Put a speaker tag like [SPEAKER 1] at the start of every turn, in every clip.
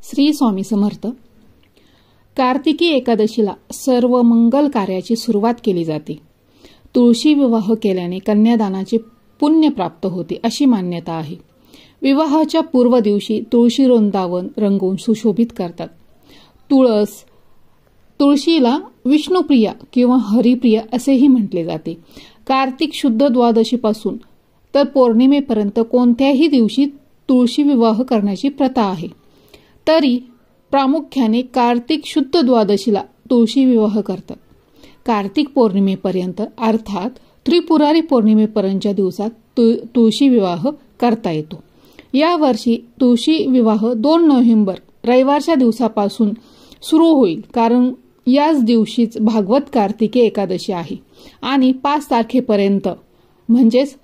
[SPEAKER 1] श्री स्वामी समर्थ। कार्तिकी एकादशीला सर्व मंगल कार्याची सुरुवात केली जाते। तुळशी विवाह केल्याने कन्यादानाचे पुण्य प्राप्त होते अशी मान्यता आहे। विवाहाच्या पूर्व दिवशी तुळशी वृंदावन रंगवून सुशोभित करतात। तुळशीला विष्णुप्रिया किंवा हरिप्रिया असेही म्हटले जाते। कार्तिक शुद्ध द्वादशीपासून तर पौर्णिमेपर्यंत कोणत्याही दिवशी तुळशी विवाह करण्याची प्रथा आहे। तरी प्रामुख्याने कार्तिक शुद्ध द्वादशीला तुळशी विवाह करतात। कार्तिक पौर्णिमेपर्यंत अर्थात त्रिपुरारी पौर्णिमेपर्यंतच्या दिवसात तुळशी विवाह करता येतो। या वर्षी तुळशी विवाह 2 नोव्हेंबर रविवारच्या दिवसापासून सुरू होईल, कारण याच दिवशीच भागवत कार्तिकी एकादशी आहे आणि 5 तारखेपर्यंत म्हणजेच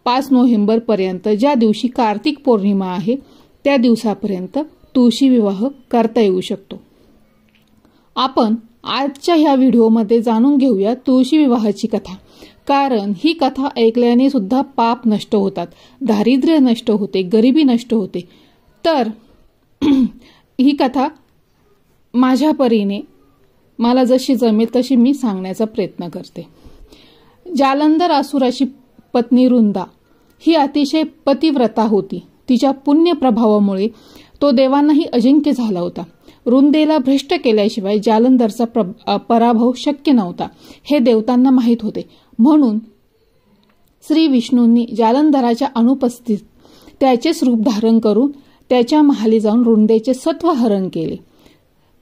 [SPEAKER 1] 5 नोव्हेंबर पर्यंत ज्या दिवशी कार्तिक पौर्णिमा आहे त्या दिवसापर्यंत तुळशी विवाह करता येऊ शकतो। आपण आजच्या ह्या व्हिडिओमध्ये जाणून घेऊया तुळशी विवाहाची कथा, कारण ही कथा ऐकल्याने सुद्धा पाप नष्ट होतात, दारिद्र्य नष्ट होते, गरिबी नष्ट होते। तर ही कथा माझ्या परीने मला जशी जमेल तशी मी सांगण्याचा प्रयत्न करते। जालंधर असुराची पत्नी रुंदा ही अतिशय पतिव्रता होती। तिच्या पुण्य प्रभावामुळे तो देवांनाही अजिंक्य झाला होता। रुंदेला भ्रष्ट केल्याशिवाय जालंधरचा पराभव शक्य नव्हता हे देवतांना माहीत होते। म्हणून श्री विष्णूंनी जालंधराच्या अनुपस्थितीत त्याचेच रूप धारण करून त्याच्या महाली जाऊन रुंदेचे सत्वहरण केले।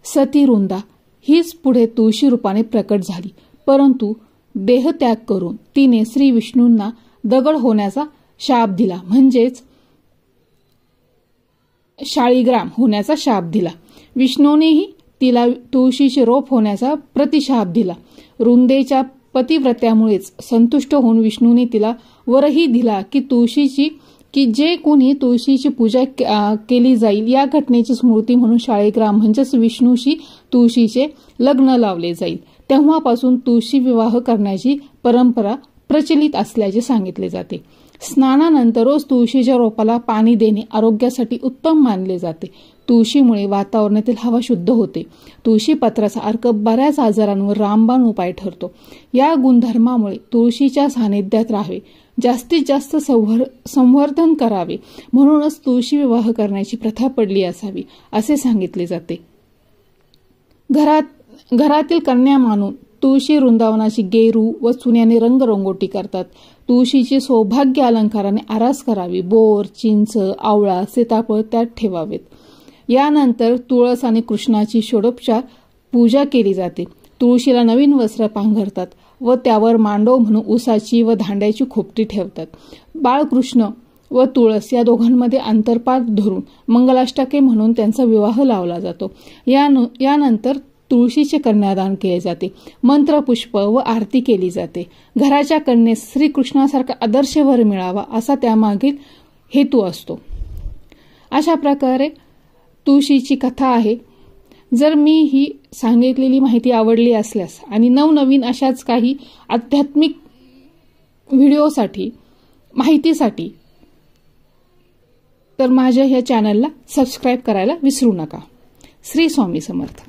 [SPEAKER 1] सती रुंदा हीच पुढे तुळशी रूपाने प्रकट झाली, परंतु देहत्याग करून तिने श्री विष्णूंना दगड होण्याचा शाप दिला, म्हणजेच शाळीग्राम होण्याचा शाप दिला। विष्णूनेही तिला तुळशीचे रोप होण्याचा प्रतिशाप दिला। रुंदेच्या पतिव्रत्यामुळेच संतुष्ट होऊन विष्णूने तिला वरही दिला की जे कोणी तुळशीची पूजा केली जाईल या घटनेची स्मृती म्हणून शाळीग्राम म्हणजेच विष्णूशी तुळशीचे लग्न लावले जाईल। तेव्हापासून तुळशी विवाह करण्याची परंपरा प्रचलित असल्याचे सांगितले जाते। स्नानानंतर रोज तुळशीच्या रोपाला पाणी देणे आरोग्यासाठी उत्तम मानले जाते। तुळशीमुळे वातावरणातील हवा शुद्ध होते। तुळशी पत्राचा अर्क बऱ्याच आजारांवर रामबाण उपाय ठरतो। या गुणधर्मामुळे तुळशीच्या सानिध्यात राहावे, जास्तीत जास्त संवर्धन करावे, म्हणूनच तुळशी विवाह करण्याची प्रथा पडली असावी असे सांगितले जाते। घरातील कन्या मानून तुळशी वृंदावनाची गेरू व चुन्याने रंगरंगोटी करतात। तुळशीची सौभाग्य अलंकाराने आरास करावी। बोर, चिंच, आवळा, सीताफळ त्यात ठेवावेत। यानंतर तुळस आणि कृष्णाची षोडोपचार पूजा केली जाते। तुळशीला नवीन वस्त्र पांघरतात व त्यावर मांडव म्हणून उसाची व धांड्याची खोपटी ठेवतात। बाळकृष्ण व तुळस या दोघांमध्ये अंतरपात धरून मंगलाष्टके म्हणून त्यांचा विवाह लावला जातो। यानंतर तुळशीचे कन्यादान केले जाते। मंत्रपुष्प व आरती केली जाते। घराच्या कन्येस श्रीकृष्णासारखा आदर्श वर मिळावा असा त्यामागील हेतू असतो। अशा प्रकारे तुळशीची कथा आहे। जर मी ही सांगितलेली माहिती आवडली असल्यास आणि नवनवीन अशाच काही आध्यात्मिक व्हिडिओसाठी माहितीसाठी तर माझ्या ह्या चॅनलला सबस्क्राईब करायला विसरू नका। श्री स्वामी समर्थ।